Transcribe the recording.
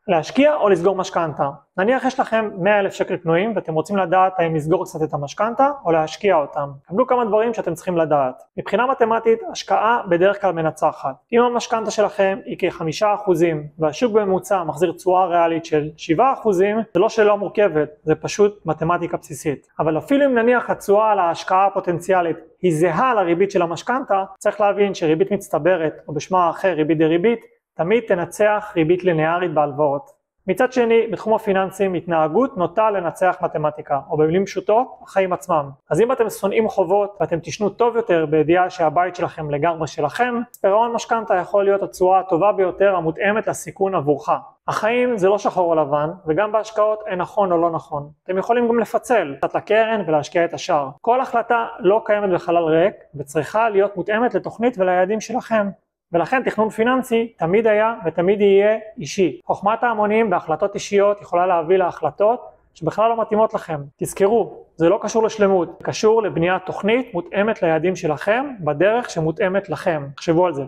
להשקיע או לסגור משכנתה. נניח יש לכם 100,000 שקל פנויים ואתם רוצים לדעת האם לסגור קצת את המשכנתה או להשקיע אותם. קבלו כמה דברים שאתם צריכים לדעת. מבחינה מתמטית, השקעה בדרך כלל מנצחת. אם המשכנתה שלכם היא כ5% והשוק בממוצע מחזיר תשואה ריאלית של 7%, זה לא שאלה מורכבת, זה פשוט מתמטיקה בסיסית. אבל אפילו אם נניח התשואה על ההשקעה הפוטנציאלית היא זהה לריבית של המשכנתה, צריך להבין שריבית מצטברת, או בשמה האחר ריבית דריבית, תמיד תנצח ריבית ליניארית בהלוואות. מצד שני, בתחום הפיננסים, התנהגות נוטה לנצח מתמטיקה, או במילים פשוטות, החיים עצמם. אז אם אתם שונאים חובות ואתם תשנו טוב יותר בידיעה שהבית שלכם לגמרי שלכם, פירעון משכנתה יכול להיות התשואה הטובה ביותר המותאמת לסיכון עבורך. החיים זה לא שחור או לבן, וגם בהשקעות אין נכון או לא נכון. אתם יכולים גם לפצל, קצת לקרן ולהשקיע את השאר. כל החלטה לא קיימת בחלל ריק, וצריכה להיות מותאמת לתוכנית וליעדים שלכם. ולכן תכנון פיננסי תמיד היה ותמיד יהיה אישי. חוכמת ההמונים בהחלטות אישיות יכולה להביא להחלטות שבכלל לא מתאימות לכם. תזכרו, זה לא קשור לשלמות, זה קשור לבניית תוכנית מותאמת ליעדים שלכם בדרך שמותאמת לכם. תחשבו על זה.